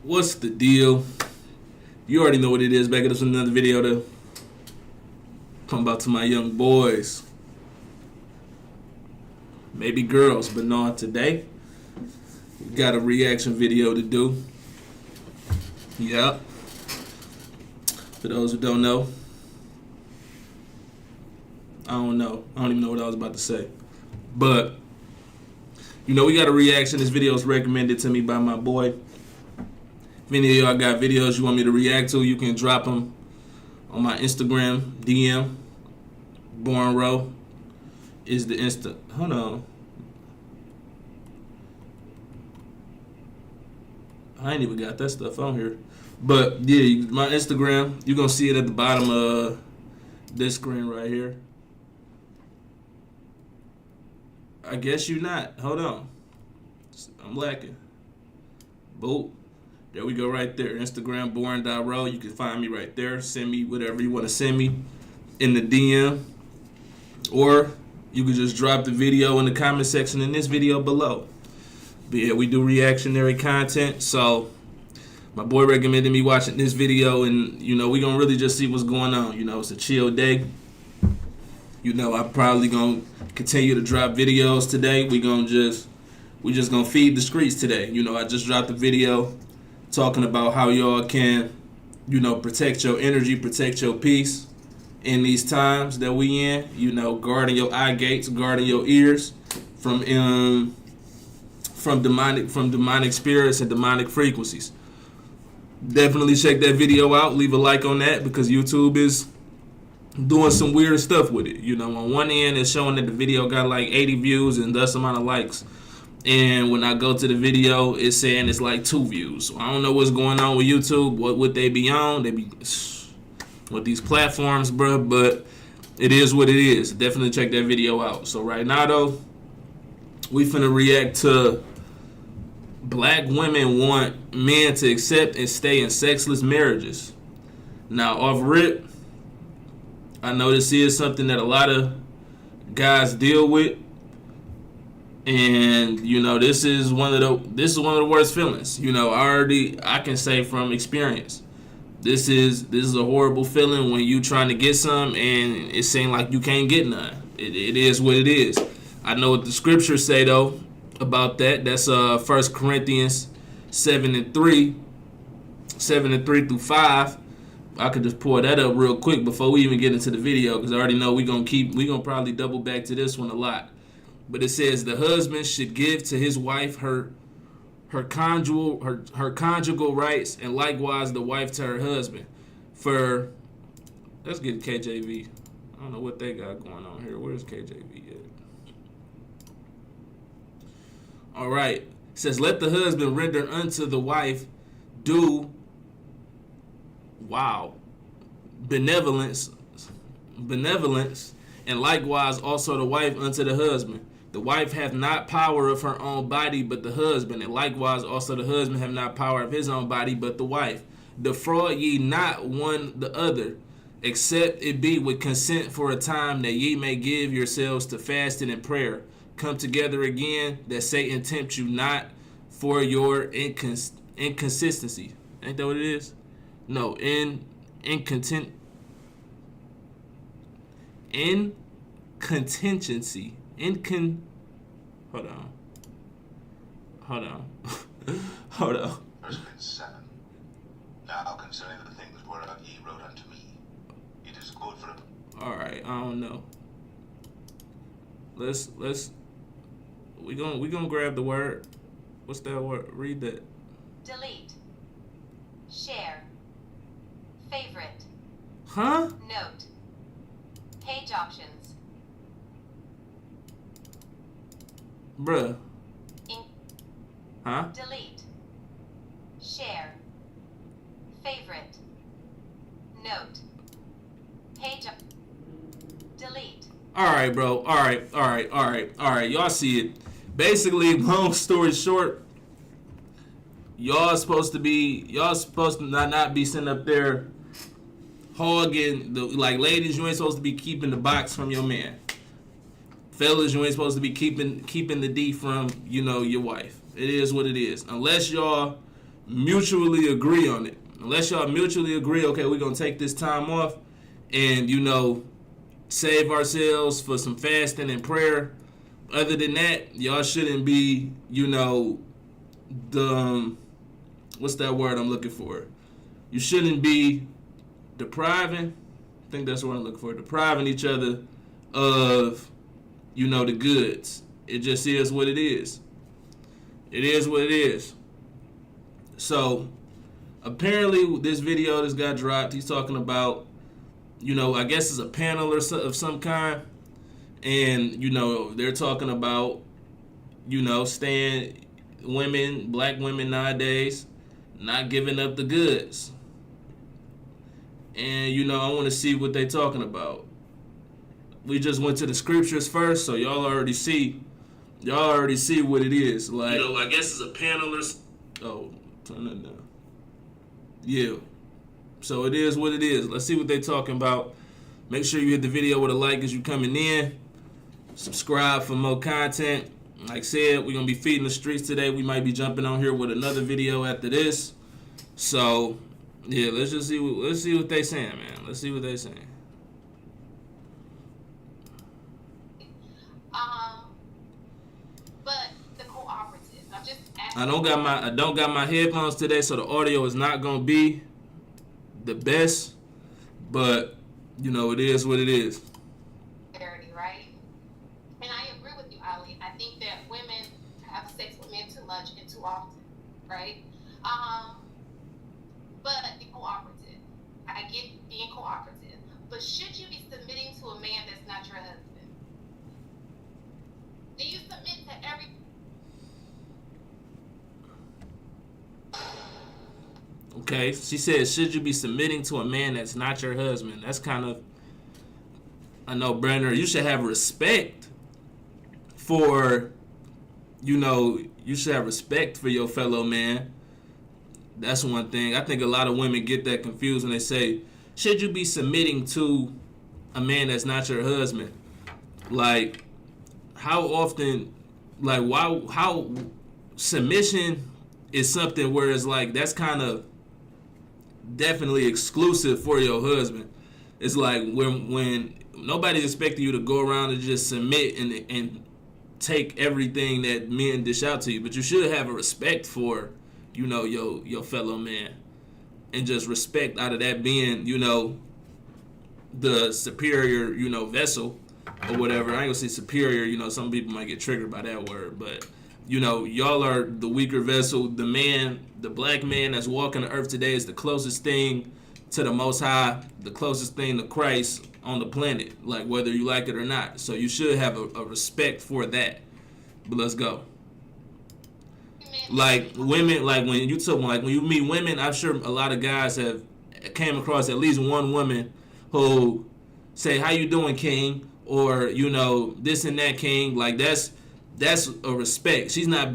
What's the deal? You already know what it is. Back at us with another video to come about to my young boys. Maybe girls, but no, today we got a reaction video to do. Yep. For those who don't know, I don't know. I don't even know what I was about to say. But, you know, we got a reaction. This video is recommended to me by my boy. If any of y'all got videos you want me to react to, you can drop them on my Instagram DM. Born Row is the Insta. Hold on. I ain't even got that stuff on here. But, yeah, my Instagram, you're going to see it at the bottom of this screen right here. I guess you're not. Hold on. I'm lacking. Boop. There we go right there. Instagram, born.row. You can find me right there. Send me whatever you want to send me in the DM. Or you can just drop the video in the comment section in this video below. But yeah, we do reactionary content. So my boy recommended me watching this video. And, you know, we going to really just see what's going on. You know, it's a chill day. You know, I'm probably going to continue to drop videos today. We just going to feed the streets today. You know, I just dropped a video talking about how y'all can, you know, protect your energy, protect your peace in these times that we in. You know, guarding your eye gates, guarding your ears from demonic spirits and demonic frequencies. Definitely check that video out. Leave a like on that because YouTube is doing some weird stuff with it. You know, on one end it's showing that the video got like 80 views and thus amount of likes. And when I go to the video, it's saying it's like 2 views. So I don't know what's going on with YouTube. What would they be on? They be with these platforms, bro. But it is what it is. Definitely check that video out. So right now, though, we finna react to black women want men to accept and stay in sexless marriages. Now, off rip, I know this is something that a lot of guys deal with. And you know, this is one of the worst feelings. You know, I can say from experience, this is a horrible feeling when you trying to get some and it seems like you can't get none. It is what it is. I know what the scriptures say though about that. That's 1 Corinthians 7:3 through 5. I could just pull that up real quick before we even get into the video because I already know we gonna probably double back to this one a lot. But it says the husband should give to his wife her conjugal rights, and likewise the wife to her husband. For let's get KJV. I don't know what they got going on here. Where's KJV at? All right. It says let the husband render unto the wife due benevolence, and likewise also the wife unto the husband. The wife hath not power of her own body, but the husband, and likewise also the husband have not power of his own body, but the wife. Defraud ye not one the other, except it be with consent for a time, that ye may give yourselves to fasting and prayer. Come together again, that Satan tempt you not for your inconsistency. Ain't that what it is? No, incontinency. Hold on. Hold on. Verse 7. Now concerning the things whereof ye wrote unto me, it is good for a... Alright, I don't know. We gonna grab the word. What's that word? Read that. Delete. Share. Favorite. Huh? Note. Page options. Bruh. Huh? Delete. Share. Favorite. Note. Page delete. Alright, bro. Alright. Y'all see it. Basically, long story short, y'all supposed to not be sitting up there hogging like ladies, you ain't supposed to be keeping the box from your man. Fellas, you ain't supposed to be keeping the D from, you know, your wife. It is what it is. Unless y'all mutually agree on it. Unless y'all mutually agree, okay, we're gonna take this time off and save ourselves for some fasting and prayer. Other than that, y'all shouldn't be, the what's that word I'm looking for? You shouldn't be depriving. I think that's what I'm looking for. Depriving each other of, the goods. It just is what it is. It is what it is. So, apparently, this video just got dropped. He's talking about, I guess it's a panel of some kind. And, they're talking about, staying women, black women nowadays, not giving up the goods. And, I want to see what they're talking about. We just went to the scriptures first, so y'all already see what it is. Like, I guess it's a panel or... Oh, turn that down. Yeah. So it is what it is. Let's see what they're talking about. Make sure you hit the video with a like as you coming in. Subscribe for more content. Like I said, we're going to be feeding the streets today. We might be jumping on here with another video after this. So, yeah, let's see what they saying, man. Let's see what they saying. But the cooperative. I'm just asking. I don't got my headphones today, so the audio is not gonna be the best. But it is what it is. Right? And I agree with you, Ali. I think that women have sex with men too much and too often, right? But the cooperative. I get being cooperative. But should you be submitting to a man that's not your husband? Do you submit to every... Okay, she said, should you be submitting to a man that's not your husband? That's kind of... I know, Brenner, you should have respect for, you should have respect for your fellow man. That's one thing. I think a lot of women get that confused when they say, should you be submitting to a man that's not your husband? Like, how often, how submission is something where it's like, that's kind of definitely exclusive for your husband. It's like when nobody's expecting you to go around and just submit and take everything that men dish out to you, but you should have a respect for, your fellow man, and just respect out of that being, the superior, vessel or whatever. I ain't gonna say superior, some people might get triggered by that word, but y'all are the weaker vessel. The man, the black man that's walking the earth today is the closest thing to the Most High, the closest thing to Christ on the planet, like whether you like it or not. So you should have a respect for that. But let's go. Like women, when you meet women, I'm sure a lot of guys have came across at least one woman who say, "How you doing, King?" or this and that, King. Like that's a respect. She's not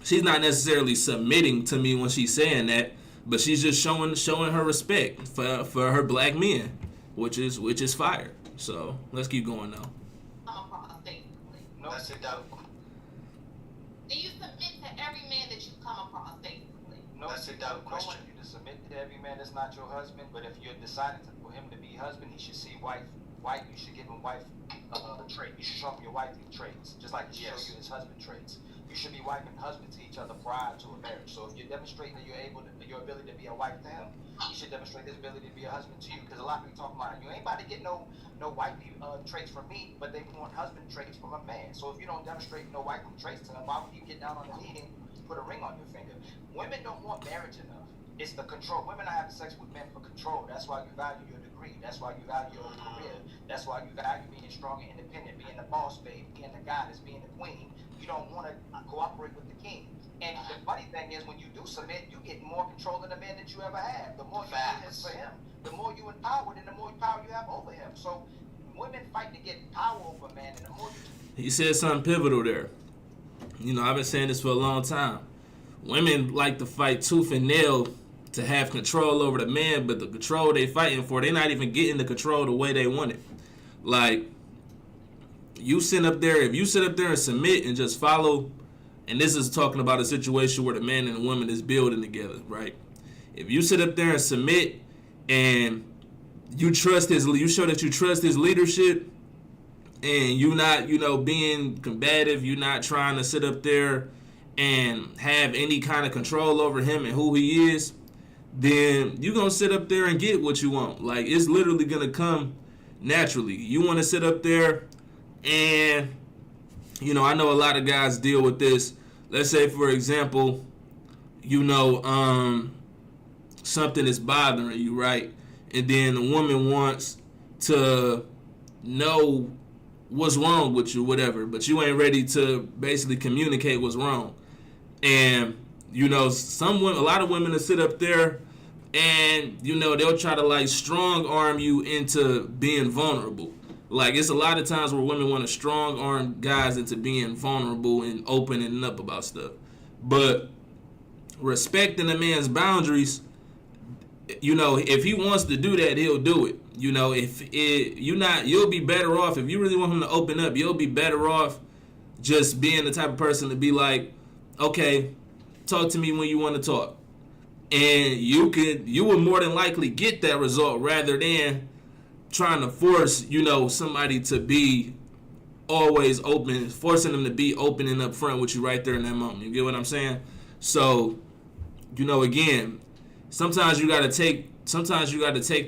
necessarily submitting to me when she's saying that, but she's just showing her respect for her black men, which is fire. So let's keep going now. No, that's it, doubt. Do you submit to every man that you come across, basically? No, that's a doubt question. I want you to submit to every man that's not your husband, but if you're deciding for him to be husband, he should see wife. You should give him wife trait. You should show him your wifely traits, just like he show you his husband traits. You should be wife and husband to each other prior to a marriage. So if you're demonstrating that your ability to be a wife to him, you should demonstrate his ability to be a husband to you. Because a lot of people talk about, you ain't about to get no wifely traits from me, but they want husband traits from a man. So if you don't demonstrate no wifely traits to him, why would you get down on the knee and put a ring on your finger? Women don't want marriage enough. It's the control. Women are having sex with men for control. That's why you value your degree. That's why you value your career. That's why you value being strong and independent, being the boss babe, being the goddess, being the queen. You don't want to cooperate with the king. And the funny thing is, when you do submit, you get more control than the man that you ever had. The more you do this for him, the more you empowered, and the more power you have over him. So women fight to get power over a man, and the more you... He said something pivotal there. I've been saying this for a long time. Women like to fight tooth and nail to have control over the man, but the control they fighting for, they're not even getting the control the way they want it. Like, if you sit up there and submit and just follow And this is talking about a situation where the man and the woman is building together, right? If you sit up there and submit and you trust you show that you trust his leadership, and you not, being combative, you not trying to sit up there and have any kind of control over him and who he is, then you gonna sit up there and get what you want. Like, it's literally gonna come naturally. You want to sit up there and, I know a lot of guys deal with this. Let's say, for example, something is bothering you, right? And then the woman wants to know what's wrong with you, whatever, but you ain't ready to basically communicate what's wrong. And, a lot of women will sit up there and, they'll try to like strong arm you into being vulnerable. Like, it's a lot of times where women want to strong arm guys into being vulnerable and opening up about stuff. But respecting a man's boundaries, if he wants to do that, he'll do it. You'll be better off if you really want him to open up. You'll be better off just being the type of person to be like, okay, talk to me when you want to talk, and you will more than likely get that result rather than trying to force somebody to be always open, forcing them to be open and upfront with you right there in that moment. You get what I'm saying? So, again, sometimes you got to take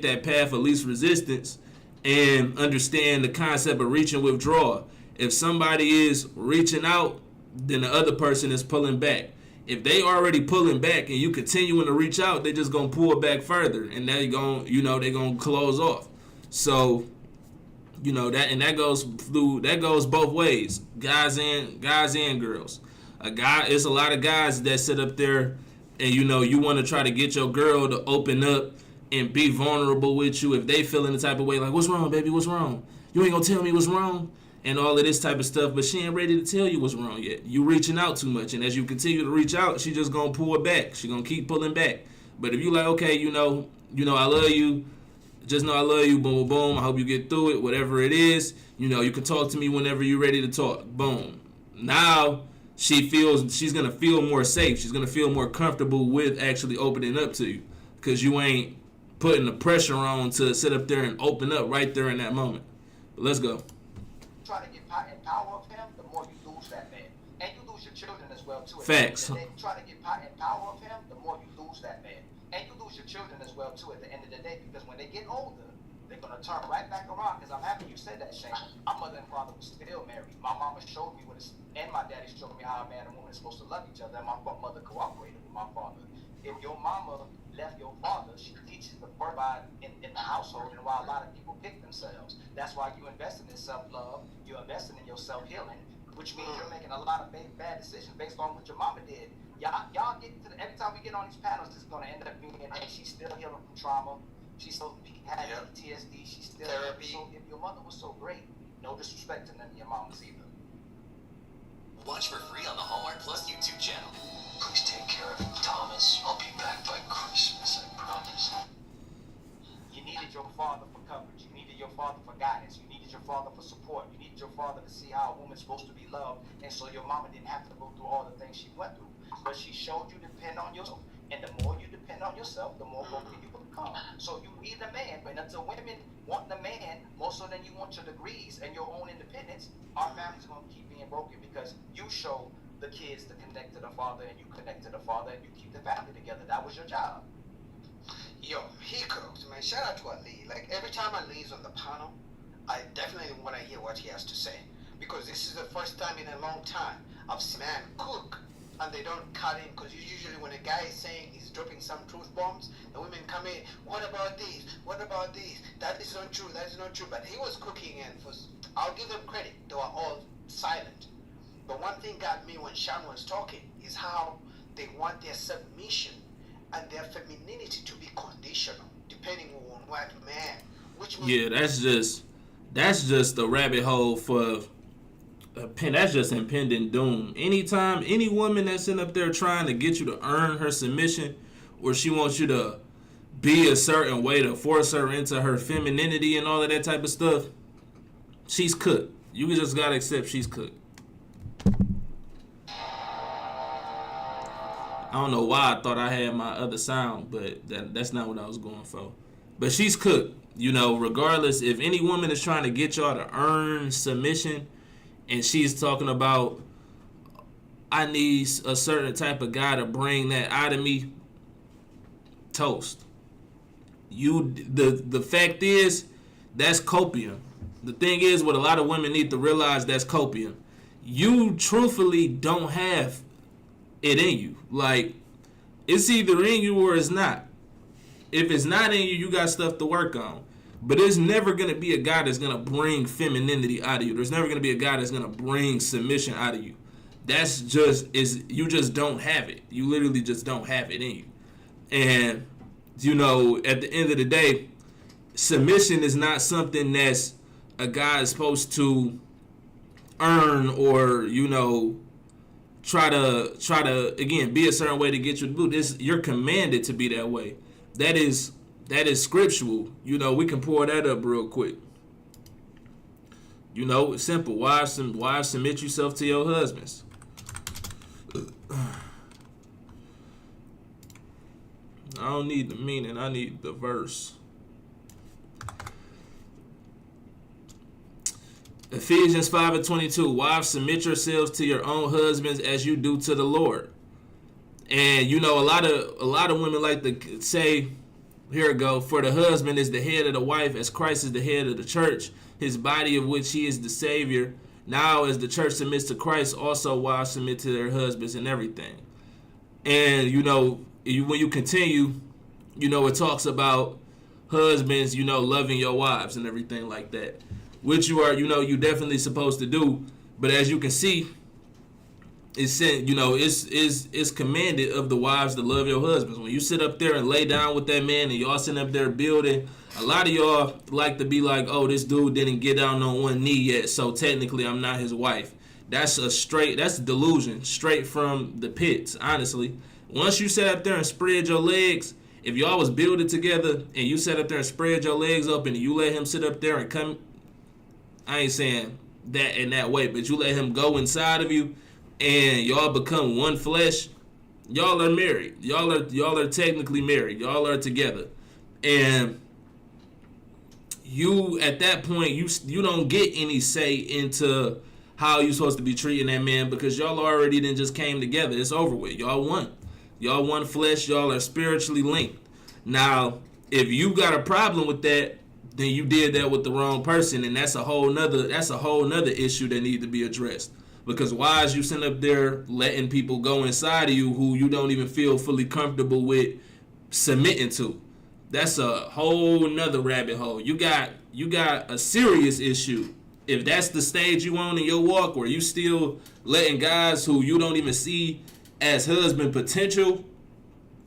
that path of least resistance and understand the concept of reach and withdraw. If somebody is reaching out, then the other person is pulling back. If they already pulling back and you continuing to reach out, they just gonna pull back further, and they're gonna close off. So, that goes both ways, guys and girls. It's a lot of guys that sit up there and you want to try to get your girl to open up and be vulnerable with you if they feel in the type of way like, what's wrong, baby, what's wrong? You ain't gonna tell me what's wrong? And all of this type of stuff, but she ain't ready to tell you what's wrong yet. You reaching out too much, and as you continue to reach out, she just gonna pull back. She gonna keep pulling back. But if you like, okay, I love you, just know I love you, boom, boom, boom, I hope you get through it, whatever it is, you can talk to me whenever you're ready to talk, boom. Now, she's gonna feel more safe. She's gonna feel more comfortable with actually opening up to you, because you ain't putting the pressure on to sit up there and open up right there in that moment. But let's go. Try to get power of him, the more you lose that man. And you lose your children as well, too. Facts. If you try to get power of him, the more you lose that man. And you lose your children as well, too, at the end of the day, because when they get older, they're going to turn right back around. Because I'm happy you said that, Shane. My mother and father were still married. My mama showed me and my daddy showed me how a man and woman is supposed to love each other, and my mother cooperated with my father. If your mama left your father, she teaches the provide in the household, and why a lot of people pick themselves. That's why you investing in self-love, you're investing in your self-healing, which means you're making a lot of bad decisions based on what your mama did. Y'all get to every time we get on these panels, this is going to end up being, hey, she's still healing from trauma, she still had PTSD, she's still therapy. So if your mother was so great, no disrespect to none of your mamas either. Watch for free on the Hallmark Plus YouTube channel. Please take care of him, Thomas. I'll be back by Christmas, I promise. You needed your father for coverage. You needed your father for guidance. You needed your father for support. You needed your father to see how a woman's supposed to be loved, and so your mama didn't have to go through all the things she went through. But she showed you to depend on yourself, and the more you depend on yourself, the more broken you become. So you need a man, but until women want the man more so than you want your degrees and your own independence, our family's going to keep being broken because you show the kids to connect to the father, and you connect to the father, and you keep the family together. That was your job. Yo, he cooks, man. Shout out to Ali. Like, every time Ali's on the panel, I definitely want to hear what he has to say. Because this is the first time in a long time I've seen a man cook and they don't cut in. Because usually when a guy is saying he's dropping some truth bombs, the women come in, what about this? What about this? That is not true. That is not true. But he was cooking, and I'll give them credit. They were all silent. But one thing got me when Sean was talking is how they want their submission and their femininity to be conditional, depending on what man. Which yeah, that's just a rabbit hole for that's just impending doom. Anytime any woman that's sitting up there trying to get you to earn her submission, or she wants you to be a certain way to force her into her femininity and all of that type of stuff, she's cooked. You just gotta accept she's cooked. don't know why I thought I had my other sound, but that's not what I was going for. But she's cooked. You know, regardless, if any woman is trying to get y'all to earn submission and she's talking about, I need a certain type of guy to bring that out of me, toast. The fact is, that's copium. The thing is, what a lot of women need to realize, that's copium. You truthfully don't have it in you. Like, it's either in you or it's not. If it's not in you, you got stuff to work on. But there's never going to be a guy that's going to bring femininity out of you. There's never going to be a guy that's going to bring submission out of you. That's just, you just don't have it. You literally just don't have it in you. And, you know, at the end of the day, submission is not something that's a guy is supposed to earn or, you know, try to again be a certain way to get you to boot. You're commanded to be that way. That is scriptural. You know, we can pour that up real quick. You know, it's simple. Wives, submit yourself to your husbands. I don't need the meaning. I need the verse. Ephesians 5:22. Wives, submit yourselves to your own husbands as you do to the Lord. And you know, a lot of women like to say, here it go, for the husband is the head of the wife, as Christ is the head of the church, his body, of which he is the Savior. Now as the church submits to Christ, also wives submit to their husbands and everything. And you know, when you continue, you know, it talks about husbands, you know, loving your wives and everything like that, which you are, you know, you definitely supposed to do. But as you can see, it's said, you know, it's commanded of the wives to love your husbands. When you sit up there and lay down with that man and y'all sitting up there building, a lot of y'all like to be like, oh, this dude didn't get down on one knee yet, so technically I'm not his wife. That's a delusion, straight from the pits, honestly. Once you sit up there and spread your legs, if y'all was building together and you sat up there and spread your legs up and you let him sit up there and come, I ain't saying that in that way, but you let him go inside of you and y'all become one flesh, y'all are married. Y'all are technically married. Y'all are together. And you, at that point, you don't get any say into how you supposed to be treating that man, because y'all already then just came together. It's over with. Y'all one. Y'all one flesh. Y'all are spiritually linked. Now, if you got a problem with that, then you did that with the wrong person, and that's a whole nother issue that need to be addressed. Because why is you sitting up there letting people go inside of you who you don't even feel fully comfortable with submitting to? That's a whole nother rabbit hole. You got a serious issue. If that's the stage you on in your walk, where you still letting guys who you don't even see as husband potential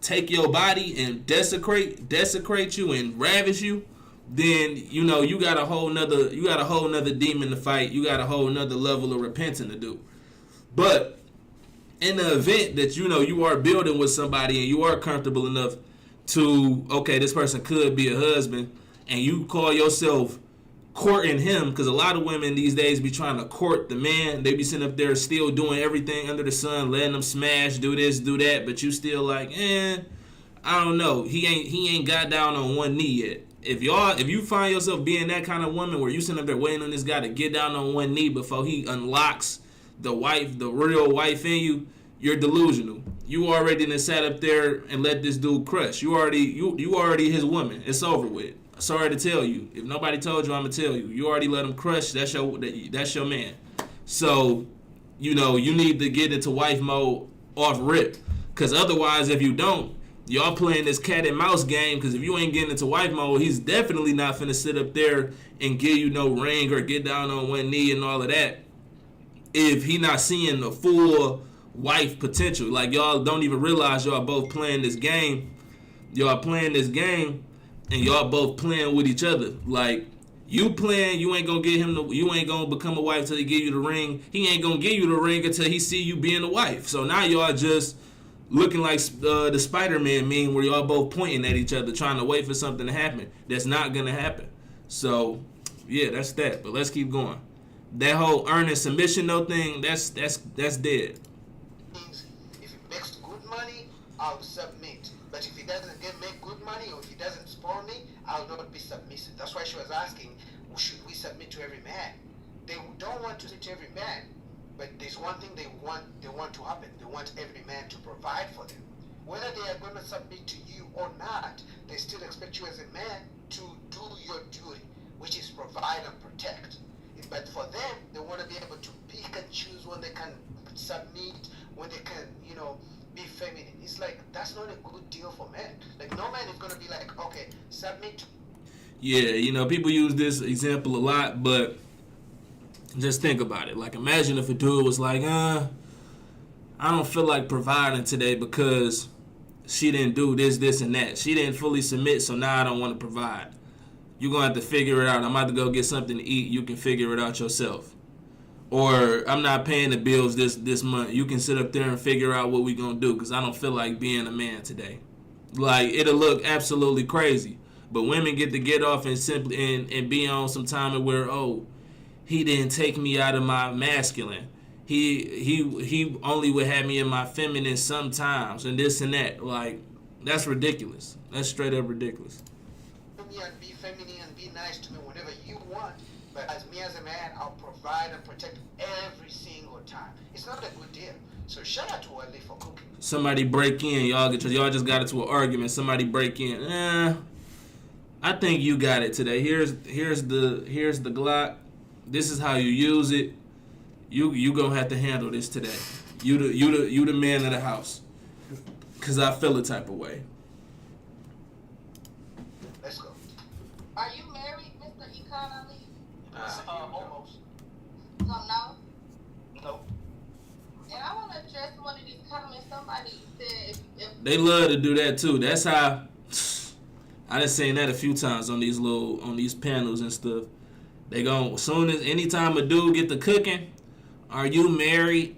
take your body and desecrate you and ravish you, then you know you got a whole nother demon to fight. You got a whole nother level of repenting to do. But in the event that you know you are building with somebody and you are comfortable enough to, okay, this person could be a husband, and you call yourself courting him, because a lot of women these days be trying to court the man. They be sitting up there still doing everything under the sun, letting them smash, do this, do that, but you still like, I don't know. He ain't got down on one knee yet. If you find yourself being that kind of woman where you sitting up there waiting on this guy to get down on one knee before he unlocks the real wife in you, you're delusional. You already done sat up there and let this dude crush. You already his woman. It's over with. Sorry to tell you. If nobody told you, I'm gonna tell you. You already let him crush. That's your man. So, you know, you need to get into wife mode off rip. Because otherwise, if you don't, y'all playing this cat and mouse game. Because if you ain't getting into wife mode, he's definitely not finna sit up there and give you no ring or get down on one knee and all of that, if he not seeing the full wife potential. Like, y'all don't even realize y'all both playing this game. Y'all playing this game, and y'all both playing with each other. Like, you playing, you ain't gonna get him you ain't gonna become a wife till he give you the ring. He ain't gonna give you the ring until he see you being a wife. So now y'all just looking like the Spider-Man meme, where y'all both pointing at each other, trying to wait for something to happen. That's not gonna happen. So yeah, that's that. But let's keep going. That whole earning submission though thing, that's dead. If it makes good money, I'll submit. But if he doesn't make good money, or if he doesn't spoil me, I'll not be submissive. That's why she was asking, should we submit to every man? They don't want to submit to every man, but there's one thing they want to happen. They want every man to provide for them. Whether they are going to submit to you or not, they still expect you as a man to do your duty, which is provide and protect. But for them, they want to be able to pick and choose when they can submit, when they can, be feminine. It's like, that's not a good deal for men. Like, no man is going to be like, okay, submit to. Yeah, people use this example a lot, but just think about it. Like, imagine if a dude was like, I don't feel like providing today because she didn't do this, and that. She didn't fully submit, so now I don't want to provide. You're going to have to figure it out. I'm about to go get something to eat. You can figure it out yourself. Or I'm not paying the bills this month. You can sit up there and figure out what we're going to do because I don't feel like being a man today. Like, it'll look absolutely crazy. But women get off and simply and be on some time where, he didn't take me out of my masculine. He only would have me in my feminine sometimes and this and that. Like, that's ridiculous. That's straight up ridiculous. And be feminine and be nice to me whenever you want. But as me as a man, I'll provide and protect every single time. It's not a good deal. So shout out to Ali for cooking. Somebody break in, y'all just got into an argument. Somebody break in. I think you got it today. Here's the Glock. This is how you use it. You gonna have to handle this today. You the man of the house. Cause I feel a type of way. Let's go. Are you married, Mr. Econ Ali? Almost. So no? No. And I want to address one of these comments. Somebody said if They love to do that too. That's how I done seen that a few times on these panels and stuff. They go anytime a dude get to cooking, are you married?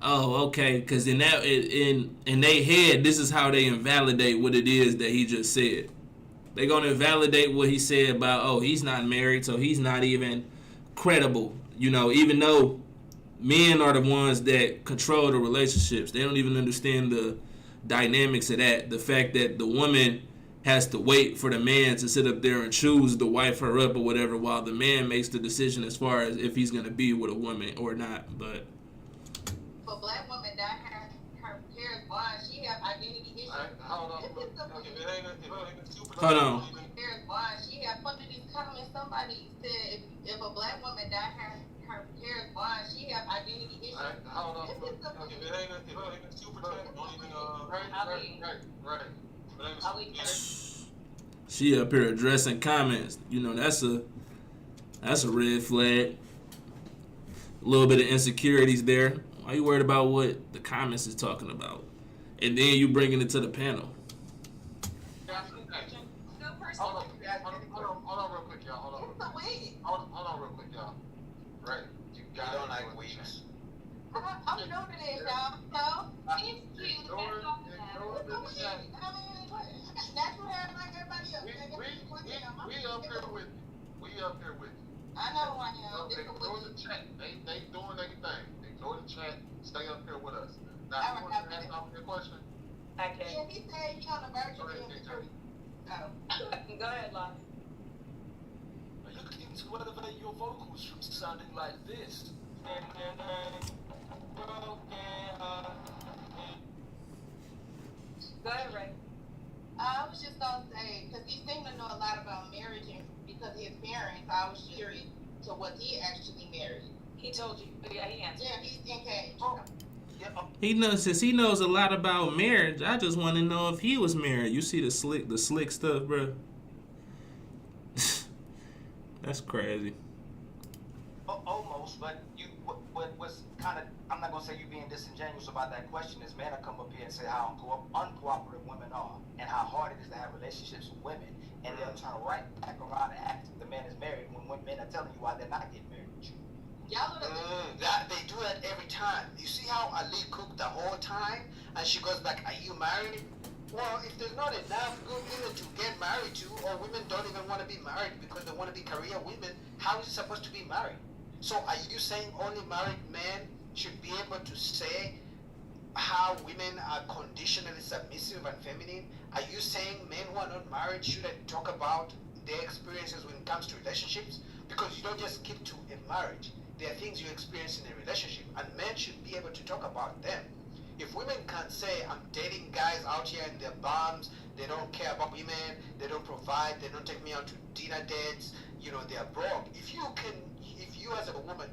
Oh, okay. Cause in their head, this is how they invalidate what it is that he just said. They gonna invalidate what he said about he's not married, so he's not even credible. Even though men are the ones that control the relationships, they don't even understand the dynamics of that. The fact that the woman has to wait for the man to sit up there and choose to wife her up or whatever, while the man makes the decision as far as if he's gonna be with a woman or not. But for black women that her hair is blonde, she have identity issues. Hold on. If it ain't a super. Hold on. Hair is blonde. She have under these comments. Somebody said if a black woman that her hair is blonde, she have identity issues. Hold on. If it ain't a super chat, don't even right. She up here addressing comments. That's a red flag. A little bit of insecurities there. Why you worried about what the comments is talking about? And then you bringing it to the panel. Hold on real quick, y'all. Hold on real quick, y'all. Right. You don't like weeds. I'm new to this, y'all. So, it's cute. That's all. It's a wig. I mean, I got natural hair like everybody else. We up here with you. I know I am. Ignore the chat. They doing their thing. Ignore the chat. Stay up here with us. Now, you want to ask off your question? Okay. Yeah, he said he's on the verge of being the truth. Go ahead, Lonnie. Look into whether your vocals from sounding like this. Go ahead, Ray. I was just gonna say, because he seemed to know a lot about marriage, and because of his parents, I was curious to what he actually married. He told you. Yeah, he answered. Yeah, he's engaged. He knows a lot about marriage. I just want to know if he was married. You see the slick stuff, bro. That's crazy. Almost, but what's kind of, I'm not gonna say you being disingenuous about that question, is men will come up here and say how uncooperative women are and how hard it is to have relationships with women, and they'll turn right back around and act if the man is married when men are telling you why they're not getting married with you. They do that every time. You see how Ali cooked the whole time, and she goes back, "Are you married?" Well, if there's not enough good women to get married to, or women don't even want to be married because they want to be career women, how is it supposed to be married? So are you saying only married men should be able to say how women are conditionally submissive and feminine? Are you saying men who are not married shouldn't talk about their experiences when it comes to relationships? Because you don't just keep to a marriage. There are things you experience in a relationship, and men should be able to talk about them. If women can't say, I'm dating guys out here in their bums, they don't care about women, they don't provide, they don't take me out to dinner dates, they're broke. If you as a woman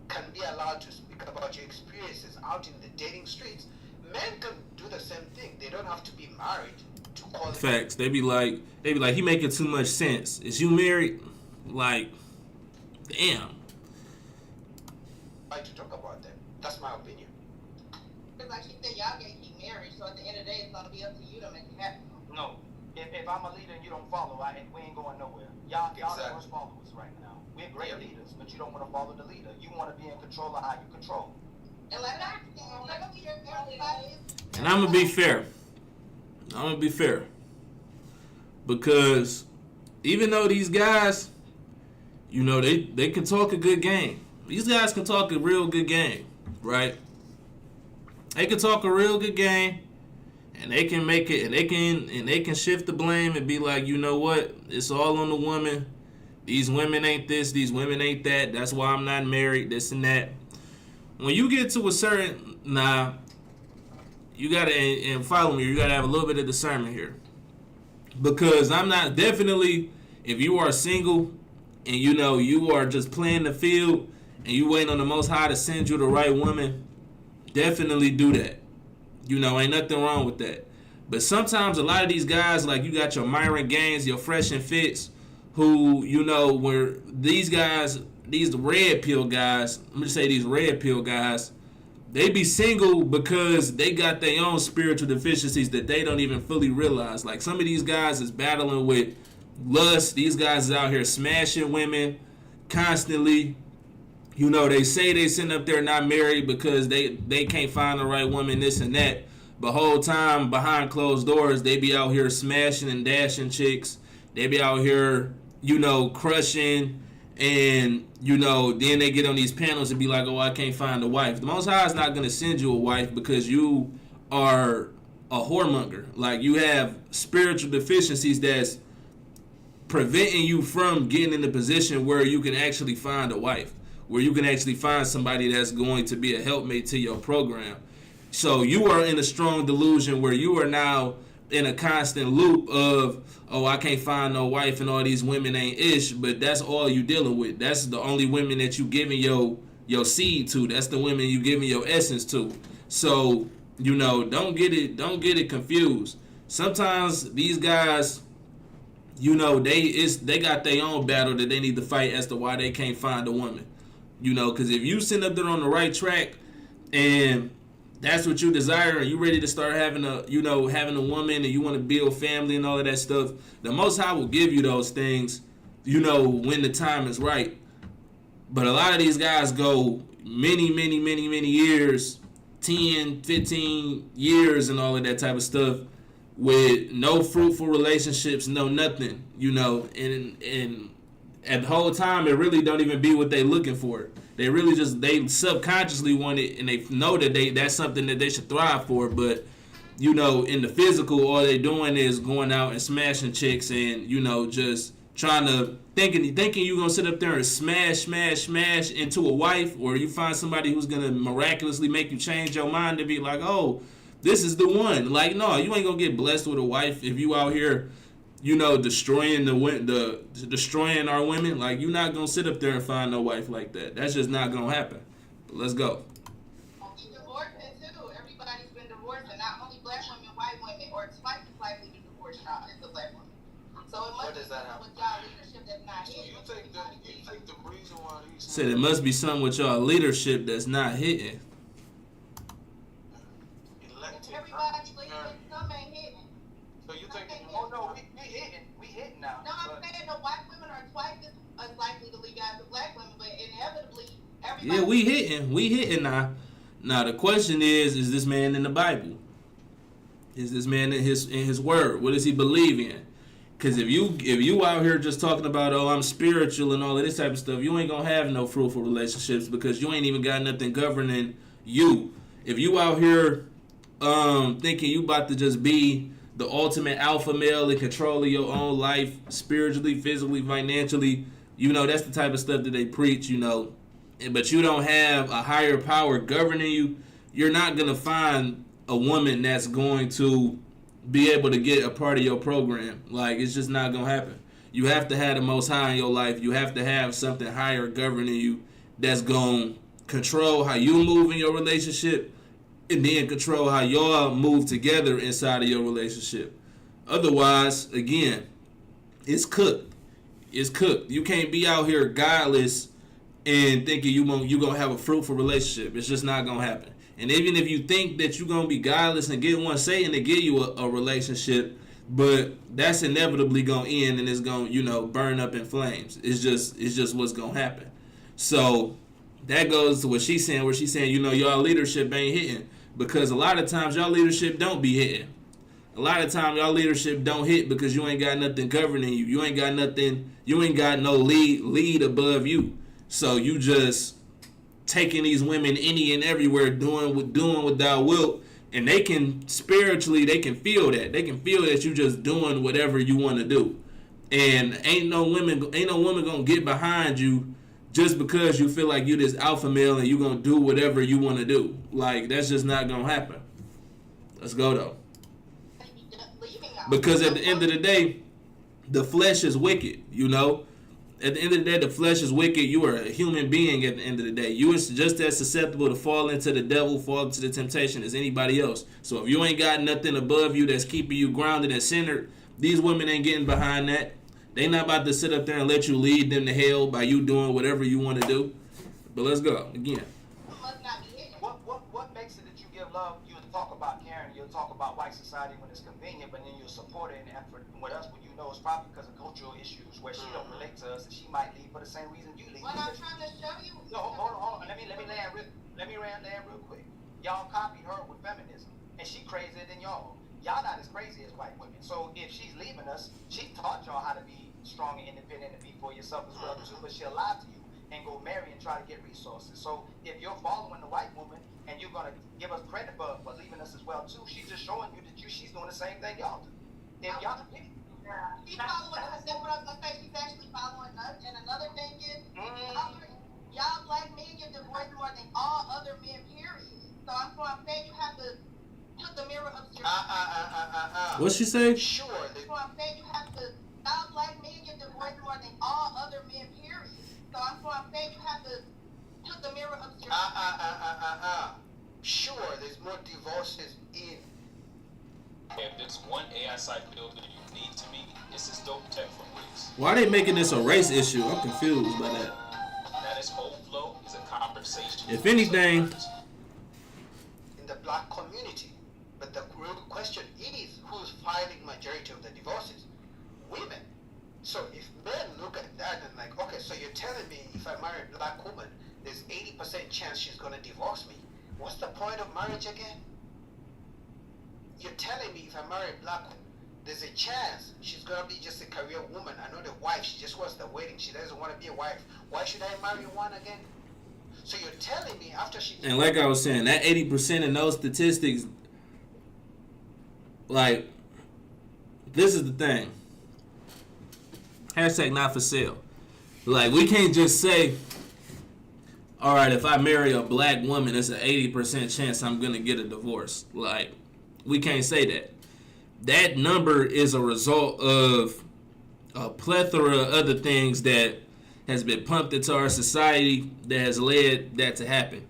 can be allowed to speak about your experiences out in the dating streets, men can do the same thing. They don't have to be married to call it. Facts. They be like, he making too much sense. Is you married? Like, damn. To talk about them. That's my opinion. Because like she said, y'all get keep married, so at the end of the day, it's gonna be up to you to make it happen. No. If I'm a leader and you don't follow, we ain't going nowhere. Y'all the worst followers right now. We're great leaders, but you don't want to follow the leader. You want to be in control of how you control. And like I said, everybody is. And I'm gonna be fair. Because even though these guys, they can talk a good game. These guys can talk a real good game, right? They can talk a real good game, and they can make it, and they can shift the blame and be like, you know what? It's all on the woman. These women ain't this. These women ain't that. That's why I'm not married. This and that. When you get to a certain, you gotta and follow me. You gotta have a little bit of discernment here, because I'm not definitely. If you are single, and you are just playing the field, and you waiting on the Most High to send you the right woman, definitely do that. Ain't nothing wrong with that. But sometimes a lot of these guys, like you got your Myron Gaines, your Fresh and Fits, who, where these guys, these red pill guys, I'm just say these red pill guys, they be single because they got their own spiritual deficiencies that they don't even fully realize. Like some of these guys is battling with lust. These guys is out here smashing women constantly. They say they sitting up there not married because they can't find the right woman, this and that. But whole time behind closed doors, they be out here smashing and dashing chicks. They be out here, crushing. And, then they get on these panels and be like, oh, I can't find a wife. The Most High is not going to send you a wife because you are a whoremonger. Like, you have spiritual deficiencies that's preventing you from getting in the position where you can actually find a wife, where you can actually find somebody that's going to be a helpmate to your program. So you are in a strong delusion where you are now in a constant loop of, oh, I can't find no wife and all these women ain't ish, but that's all you dealing with. That's the only women that you giving your seed to. That's the women you giving your essence to. So, don't get it confused. Sometimes these guys, they got their own battle that they need to fight as to why they can't find a woman. Because if you sit up there on the right track and that's what you desire and you ready to start having a woman and you want to build family and all of that stuff, the Most High will give you those things, when the time is right. But a lot of these guys go many years, 10, 15 years and all of that type of stuff with no fruitful relationships, no nothing, and at the whole time, it really don't even be what they looking for. They really they subconsciously want it, and they know that that's something that they should thrive for. But, in the physical, all they doing is going out and smashing chicks and, just trying to, thinking you're going to sit up there and smash into a wife, or you find somebody who's going to miraculously make you change your mind to be like, oh, this is the one. Like, no, you ain't going to get blessed with a wife if you out here destroying destroying our women. Like, you're not gonna sit up there and find no wife like that. That's just not gonna happen. But let's go. Divorcing too. Everybody's been divorced, and not only black women, white women, or twice as likely to divorce y'all as the black women. So it must be something with y'all leadership that's not hitting. You think the reason why these Said it must be something with y'all leadership that's not hitting. Everybody leaving, some ain't hitting. So you think? Oh no, we hitting now. No, I'm saying the white women are twice as likely to leave as the black women, but inevitably everybody. Yeah, we hitting now. Now the question is this man in the Bible? Is this man in his word? What does he believe in? Because if you out here just talking about, oh, I'm spiritual and all of this type of stuff, you ain't gonna have no fruitful relationships because you ain't even got nothing governing you. if you out here thinking you about to just be the ultimate alpha male in control of your own life, spiritually, physically, financially, that's the type of stuff that they preach, but you don't have a higher power governing you, you're not going to find a woman that's going to be able to get a part of your program. Like, it's just not going to happen. You have to have the Most High in your life. You have to have something higher governing you that's going to control how you move in your relationship and then control how y'all move together inside of your relationship. Otherwise, again, it's cooked. It's cooked. You can't be out here godless and thinking you're going to have a fruitful relationship. It's just not going to happen. And even if you think that you're going to be godless and get one Satan to give you a relationship, but that's inevitably going to end and it's going to, burn up in flames. It's just what's going to happen. So that goes to what she's saying, where she's saying, y'all leadership ain't hitting. Because a lot of times y'all leadership don't be hitting. A lot of times y'all leadership don't hit because you ain't got nothing governing you. You ain't got nothing, you ain't got no lead above you. So you just taking these women any and everywhere, doing what thou wilt, and they can spiritually, they can feel that. They can feel that you just doing whatever you want to do. And ain't no woman gonna get behind you just because you feel like you this alpha male and you gonna do whatever you want to do. Like, that's just not gonna happen. Let's go though. Because at the end of the day, the flesh is wicked, At the end of the day, the flesh is wicked. You are a human being at the end of the day. You are just as susceptible to fall into the devil, fall into the temptation as anybody else. So if you ain't got nothing above you that's keeping you grounded and centered, these women ain't getting behind that. They not about to sit up there and let you lead them to hell by you doing whatever you want to do. But let's go again. What makes it that you give love? You talk about caring, you'll talk about white society when it's convenient, but then you'll support it and effort with us when you know it's probably because of cultural issues where she don't relate to us and she might leave for the same reason you leave. What I'm trying to show you. No, hold on. Let me land real quick. Y'all copied her with feminism, and she crazier than y'all. Y'all not as crazy as white women. So if she's leaving us, she taught y'all how to be strong and independent and be for yourself as well too. But she'll lie to you and go marry and try to get resources. So if you're following the white woman and you're gonna give us credit for leaving us as well too, she's just showing you that she's doing the same thing y'all do. If y'all she's following us. That's what I was gonna say. She's actually following us. And another thing is, y'all black men get divorced more than all other men. Period. So I'm saying you have to put the mirror up to your. What's she say? Sure. So I'm saying you have to. Y'all black men get divorced more than all other men. Period. So I'm saying you have to put the mirror up to your. Sure, there's more divorces in. If there's one AI site builder unique to me, it's this dope tech from Wix. Why are they making this a race issue? I'm confused by that. That is whole flow is a conversation. If anything, In the black community. But the real question is, who's filing majority of the divorces? Women. So if men look at that and like, okay, so you're telling me if I marry a black woman, there's 80% chance she's gonna divorce me. What's the point of marriage again? You're telling me if I marry a black woman, there's a chance she's gonna be just a career woman. I know the wife, she just wants the wedding. She doesn't want to be a wife. Why should I marry one again? So you're telling me after she... And like I was saying, that 80% in those statistics, like, this is the thing. Hashtag not for sale. Like, we can't just say, all right, if I marry a black woman, it's an 80% chance I'm going to get a divorce. Like, we can't say that. That number is a result of a plethora of other things that has been pumped into our society that has led that to happen.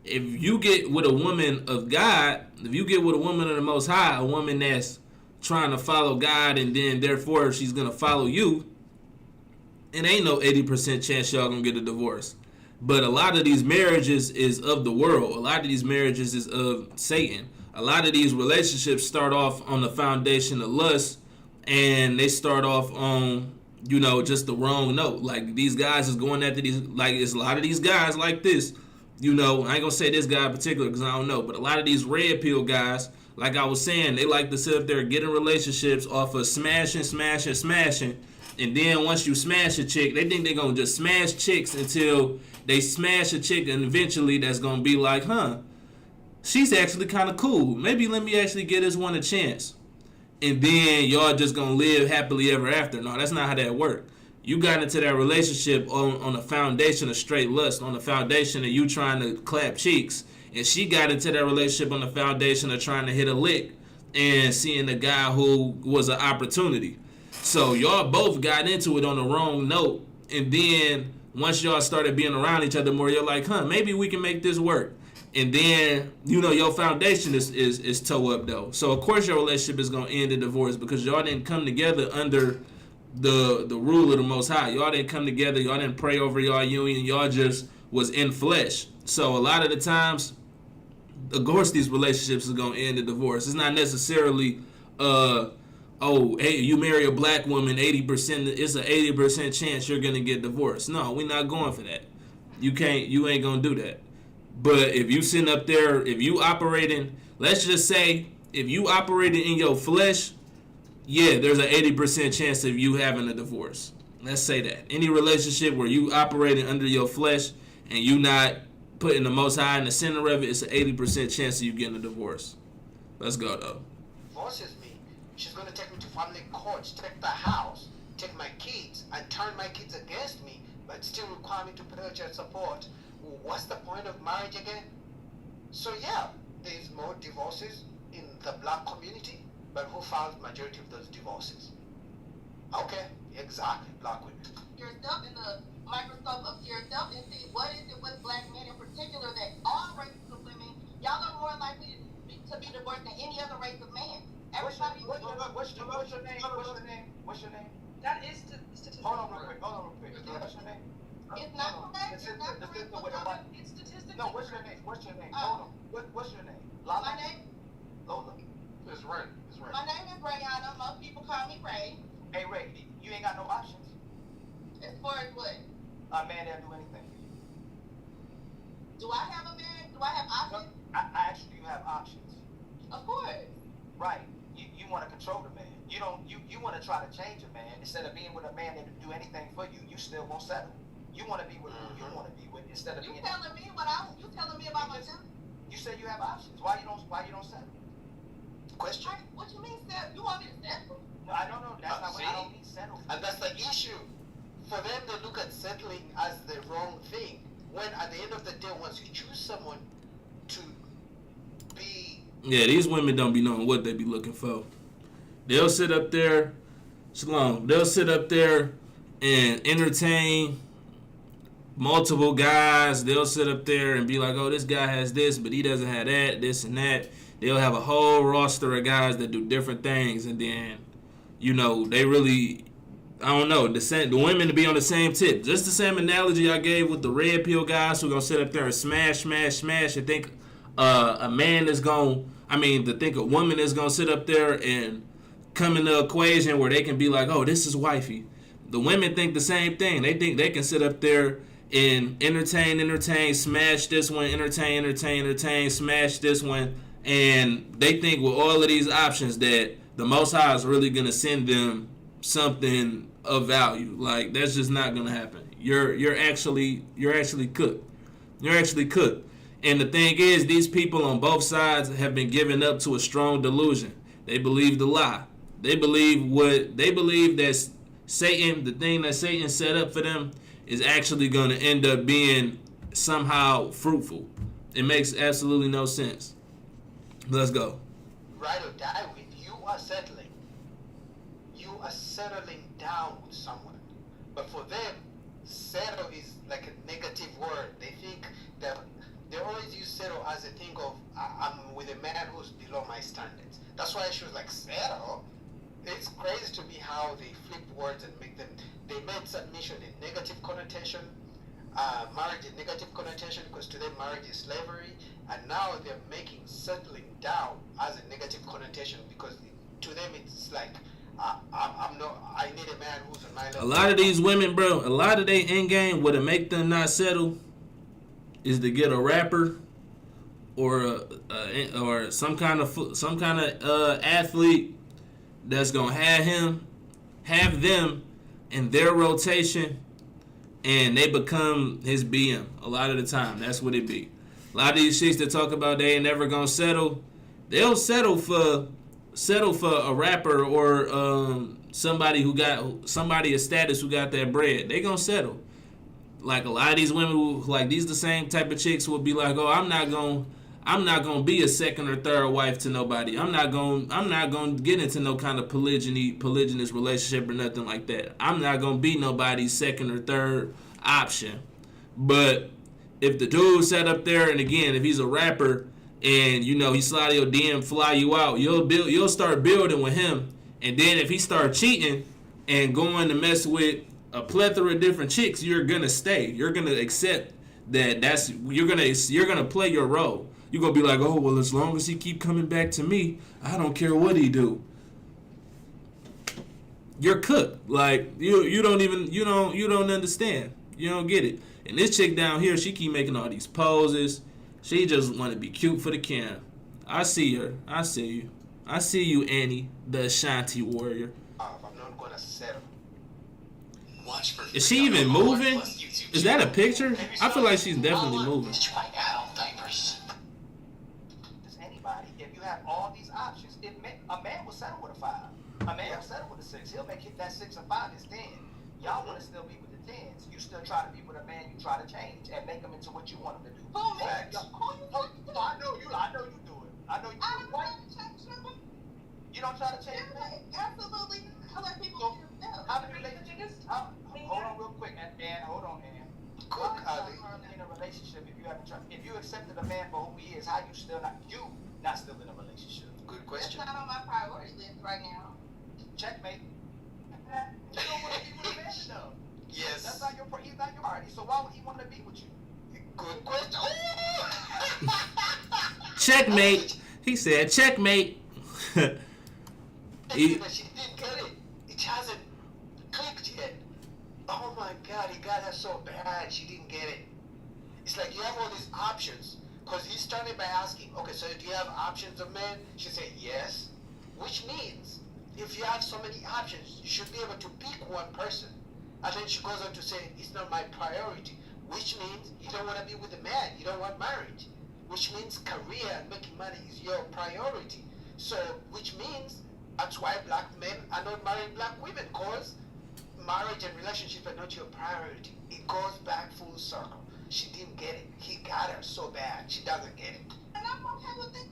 If you get with a woman of God, if you get with a woman of the Most High, a woman that's trying to follow God and then therefore she's going to follow you, it ain't no 80% chance y'all going to get a divorce. But a lot of these marriages is of the world. A lot of these marriages is of Satan. A lot of these relationships start off on the foundation of lust, and they start off on, just the wrong note. Like, these guys is going after these, like, it's a lot of these guys like this. I ain't gonna say this guy in particular because I don't know, but a lot of these red pill guys, like I was saying, they like to sit up there getting relationships off of smashing, and then once you smash a chick, they think they're gonna just smash chicks until they smash a chick, and eventually that's gonna be like, she's actually kind of cool. Maybe let me actually give this one a chance. And then y'all just gonna live happily ever after. No, that's not how that works. You got into that relationship on a foundation of straight lust, on the foundation of you trying to clap cheeks. And she got into that relationship on the foundation of trying to hit a lick and seeing the guy who was an opportunity. So y'all both got into it on the wrong note. And then once y'all started being around each other more, you're like, maybe we can make this work. And then, your foundation is toe up, though. So, of course, your relationship is going to end in divorce because y'all didn't come together under the rule of the Most High. Y'all didn't come together. Y'all didn't pray over y'all union. Y'all just was in flesh. So, a lot of the times, of course, these relationships are going to end in divorce. It's not necessarily, hey, you marry a black woman, 80%, it's an 80% chance you're going to get divorced. No, we're not going for that. You ain't going to do that. But if you sitting up there, if you operating, let's just say, if you operating in your flesh, yeah, there's an 80% chance of you having a divorce. Let's say that. Any relationship where you operating under your flesh and you not putting the Most High in the center of it, it's an 80% chance of you getting a divorce. Let's go, though. Divorces me. She's going to take me to family courts, take the house, take my kids, and turn my kids against me, but still require me to pay child support. What's the point of marriage again? So yeah, there's more divorces in the black community, but who files majority of those divorces? Okay, exactly, black women. Yourself in the microscope of yourself and see what is it with black men in particular that all races of women, y'all are more likely to be divorced than any other race of man. Everybody. What's your name? What's your name? That is statistical. Hold on real quick. What's your name? It's not correct. It's not correct. It's statistical. No, what's your name? What's your name? Hold on. What's your name? Lola? My name? Lola. It's Ray. My name is Rayana. Most people call me Ray. Hey, Ray, you ain't got no options? As far as what? A man that'll do anything for you. Do I have a man? Do I have options? I actually, you have options. Of course. Right. You want to control the man. You want to try to change a man. Instead of being with a man that will do anything for you, you still won't settle. You want to be with who you want to be with instead of you being. Telling me about myself? You say you have options. Why you don't settle? Question. What you mean settle? You want me to settle? No, I don't know. That's not what I don't mean settle. And that's the issue. For them, they look at settling as the wrong thing. When at the end of the day, once you choose someone to be. Yeah, these women don't be knowing what they be looking for. They'll sit up there, Shalom. They'll sit up there and entertain multiple guys. They'll sit up there and be like, oh, this guy has this, but he doesn't have that, this and that. They'll have a whole roster of guys that do different things, and then, they really, I don't know, the women to be on the same tip. Just the same analogy I gave with the red pill guys who are going to sit up there and smash, and think a woman is going to sit up there and come in the equation where they can be like, oh, this is wifey. The women think the same thing. They think they can sit up there and entertain, smash this one, entertain, smash this one. And they think with all of these options that the Most High is really going to send them something of value. Like, that's just not going to happen. You're actually cooked. You're actually cooked. And the thing is, these people on both sides have been given up to a strong delusion. They believe the lie. They believe that Satan, the thing that Satan set up for them, is actually going to end up being somehow fruitful. It makes absolutely no sense. Let's go. Ride or die with, you are settling. You are settling down with someone. But for them, settle is like a negative word. They think that they always use settle as a thing of, I'm with a man who's below my standards. That's why she was like, settle? It's crazy to me how they flip words and make them, they made submission a negative connotation, marriage a negative connotation, because to them marriage is slavery, and now they're making settling down as a negative connotation, because to them it's like, I need a man who's on my level. A lot of these women, bro, a lot of their end game, what it make them not settle is to get a rapper or some kind of athlete that's gonna have them in their rotation, and they become his BM. A lot of the time, that's what it be. A lot of these chicks that talk about they ain't never gonna settle, they'll settle for a rapper or somebody of status who got that bread. They gonna settle. Like a lot of these women who like these the same type of chicks will be like, oh, I'm not gonna be a second or third wife to nobody. I'm not gonna get into no kind of polygynous relationship or nothing like that. I'm not gonna be nobody's second or third option. But if the dude sat up there, and again, if he's a rapper and you know he slide your DM, fly you out, you'll start building with him. And then if he start cheating and going to mess with a plethora of different chicks, you're gonna stay. You're gonna accept that you're gonna play your role. You're gonna be like, oh well, as long as he keep coming back to me, I don't care what he do. You're cooked. Like you don't understand. You don't get it. And this chick down here, she keep making all these poses. She just want to be cute for the cam. I see her. I see you. I see you, Annie, the Ashanti warrior. I'm not gonna settle. Watch for Is she even moving? Is that a picture? Have you I feel like she's seen definitely moving. Try adult diapers. Just anybody. If you have all these options, a man will settle with a 5. A man will settle with a 6. He'll make that 6 and 5 is 10. Y'all want to still be with the 10s. You still try to be with a man you try to change and make him into what you want him to do. Who, me? I know you do it. I know you do it. Why? You don't try to change men? Absolutely. I let people do themselves. How many relationships? Hold on real quick, Ann. Hold on, Ann. How many times in a relationship if you haven't tried? If you accepted a man for who he is, how you not still in a relationship? Good It's question. not on my priority list right now. Checkmate. You don't want to be with a man enough. Yes. He's not your priority. So why would he want to be with you? Good question. Checkmate. He said checkmate. But she didn't get it. It hasn't clicked yet. Oh my God, he got her so bad. She didn't get it. It's like you have all these options. Because he started by asking, okay, so do you have options of men? She said yes. Which means if you have so many options, you should be able to pick one person. And then she goes on to say, it's not my priority. Which means you don't want to be with a man. You don't want marriage. Which means career and making money is your priority. So, which means that's why black men are not marrying black women, because marriage and relationship are not your priority. It goes back full circle. She didn't get it. He got her so bad. She doesn't get it. And I'm okay with it.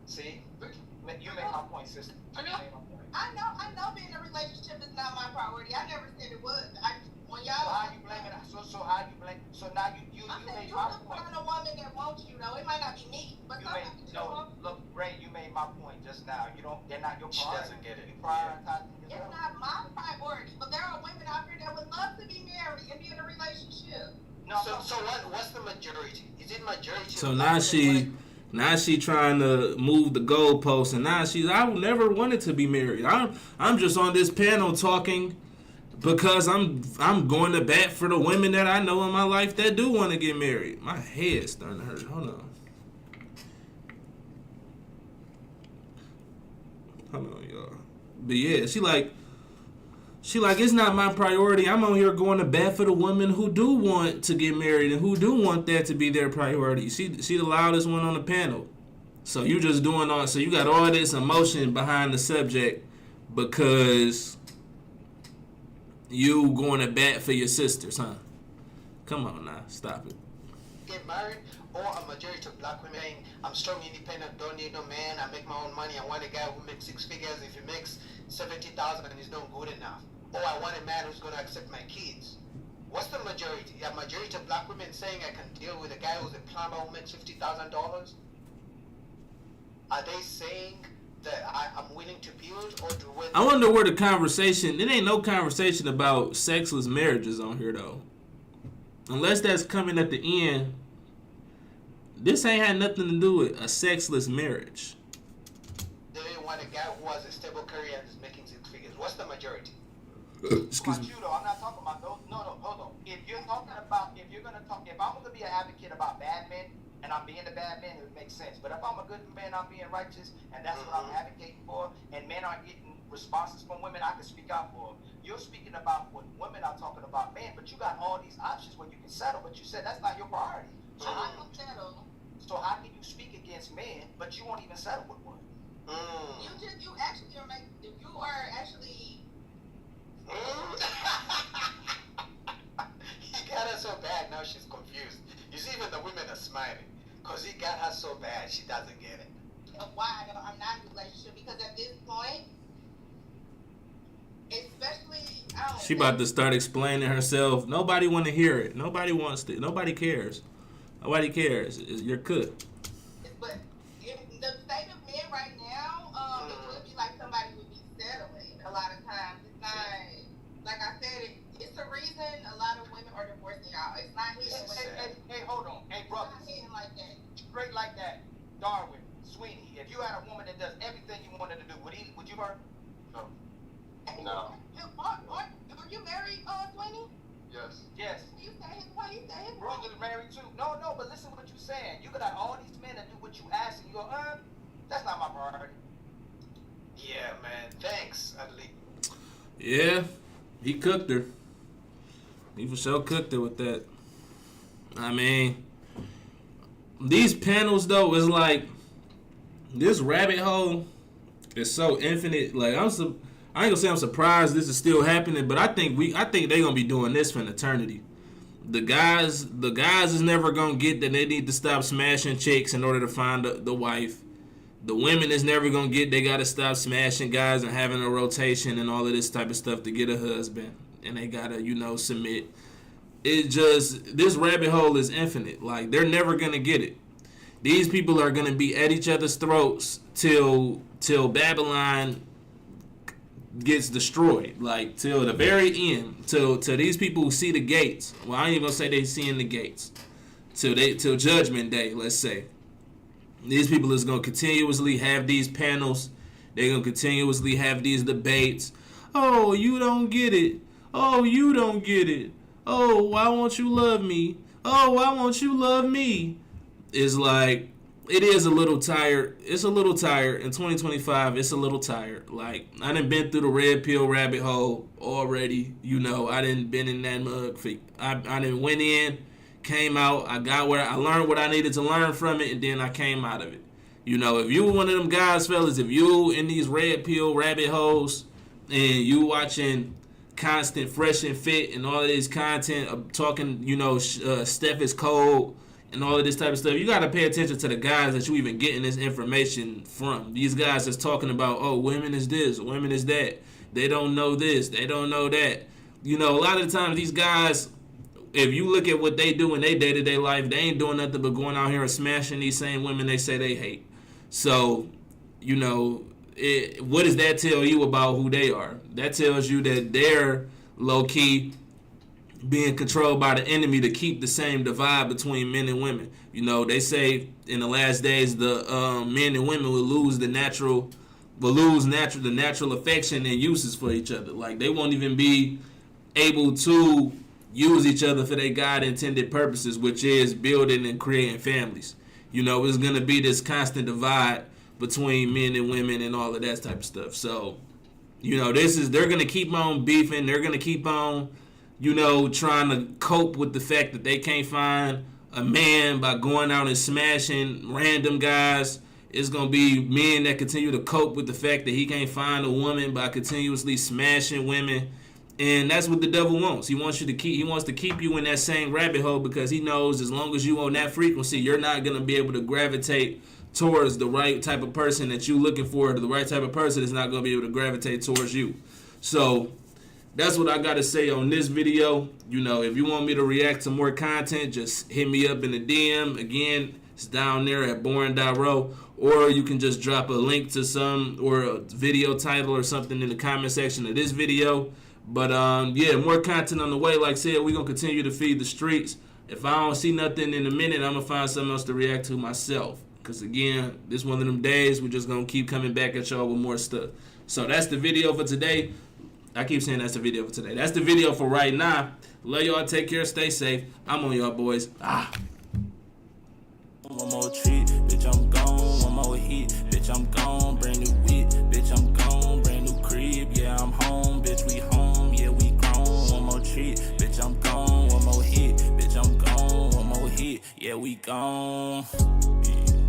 See? You make my point, sister. You make my point. I know being in a relationship is not my priority. I never said it was. When y'all. So how you blaming? So how you blame? So now you I said made you my look point. for a woman that wants you though. It might not be me, but You made look, Ray. You made my point just now. They're not your She priority. doesn't get it. You prioritizing it's yourself. not my priority. But there are women out here that would love to be married and be in a relationship. No, So what's the majority? Is it majority? So of now black men now she trying to move the goalposts, and now I never wanted to be married. I'm just on this panel talking because I'm going to bat for the women that I know in my life that do want to get married. My head's starting to hurt. Hold on, y'all. But yeah, she like it's not my priority. I'm on here going to bat for the women who do want to get married and who do want that to be their priority. She the loudest one on the panel. So you just so you got all this emotion behind the subject because you going to bat for your sisters, huh? Come on now, stop it. get married, or a majority of black women saying, I'm strong, independent, don't need no man, I make my own money, I want a guy who makes 6 figures, if he makes 70,000 and he's not good enough. Or I want a man who's going to accept my kids. What's the majority? A majority of black women saying I can deal with a guy who's a plumber who makes $50,000? Are they saying that I'm willing to build, or do we... I wonder where the conversation... It ain't no conversation about sexless marriages on here, though. Unless that's coming at the end. This ain't had nothing to do with a sexless marriage. They want a guy who has a stable career and is making 6 figures. What's the majority? Excuse me. You though, I'm not talking about those. No, hold on. If you're talking about, if I'm going to be an advocate about bad men, and I'm being a bad man, it would make sense. But if I'm a good man, I'm being righteous, and that's what I'm advocating for, and men aren't getting responses from women, I can speak out for them. You're speaking about what women are talking about men, but you got all these options where you can settle, but you said that's not your priority. So I can settle. So how can you speak against men, but you won't even settle with one? You actually are actually. He got her so bad, now she's confused. You see, even the women are smiling. Because he got her so bad, she doesn't get it. Why I'm not in a relationship, because at this point, especially, She about to start explaining herself. Nobody want to hear it. Nobody wants to. Nobody cares. Nobody cares. You're cooked. But in the state of men right now, it would be like somebody would be settling a lot of times. It's not, like I said, it's the reason a lot of women are divorcing y'all. It's not hitting Hey, hold on. Hey, brother. It's not hitting like that. Straight like that. Darwin, Sweeney, if you had a woman that does everything you wanted to do, would you her? No. No. Are you married, Sweeney? Yes. Yes. You say his wife. Brother married too. No, but listen to what you're saying. You got all these men that do what you ask, and you go, that's not my priority. Yeah, man. Thanks, Ali. Yeah, he cooked her. He for sure cooked her with that. I mean, these panels though is like, this rabbit hole is so infinite. Like I ain't gonna say I'm surprised this is still happening, but I think they gonna be doing this for an eternity. The guys is never gonna get that they need to stop smashing chicks in order to find the wife. The women is never gonna get they gotta stop smashing guys and having a rotation and all of this type of stuff to get a husband, and they gotta submit. It just, this rabbit hole is infinite. Like they're never gonna get it. These people are gonna be at each other's throats till Babylon gets destroyed, like till the very end, till these people who see the gates. Well, I ain't even gonna say they seeing the gates. Till Judgment Day, let's say. These people is gonna continuously have these panels. They're gonna continuously have these debates. Oh, you don't get it. Oh, you don't get it. Oh, why won't you love me? Oh, why won't you love me? It's like, it is a little tired. It's a little tired. In 2025, it's a little tired. Like, I done been through the red pill rabbit hole already. I done been in that mug. I done went in, came out. I learned what I needed to learn from it, and then I came out of it. If you one of them guys, fellas, if you in these red pill rabbit holes and you watching constant Fresh and Fit and all of this content of talking, Steph is cold and all of this type of stuff, you got to pay attention to the guys that you even getting this information from. These guys that's talking about, oh, women is this, women is that. They don't know this, they don't know that. A lot of the times these guys, if you look at what they do in their day-to-day life, they ain't doing nothing but going out here and smashing these same women they say they hate. So, what does that tell you about who they are? That tells you that they're low-key being controlled by the enemy to keep the same divide between men and women. They say in the last days the men and women will lose the natural affection and uses for each other. Like they won't even be able to use each other for their God intended purposes, which is building and creating families. It's gonna be this constant divide between men and women and all of that type of stuff. So, they're gonna keep on beefing. They're gonna keep on, trying to cope with the fact that they can't find a man by going out and smashing random guys. It's gonna be men that continue to cope with the fact that he can't find a woman by continuously smashing women. And that's what the devil wants. He wants to keep you in that same rabbit hole because he knows as long as you on that frequency, you're not gonna be able to gravitate towards the right type of person that you're looking for. The right type of person is not gonna be able to gravitate towards you. So that's what I gotta say on this video. If you want me to react to more content, just hit me up in the DM. Again, it's down there at boring.ro. Or you can just drop a link to some or a video title or something in the comment section of this video. But more content on the way. Like I said, we're gonna continue to feed the streets. If I don't see nothing in a minute, I'm gonna find something else to react to myself. Cause again, this one of them days we're just gonna keep coming back at y'all with more stuff. So that's the video for today. I keep saying that's the video for today. That's the video for right now. Love y'all. Take care. Stay safe. I'm on y'all boys. One more treat, bitch, I'm gone. One more hit, bitch, I'm gone. Brand new whip, bitch, I'm gone. Brand new crib, yeah, I'm home. Bitch, we home, yeah, we grown. One more treat, bitch, I'm gone. One more hit, bitch, I'm gone. One more hit. yeah, we gone. Yeah.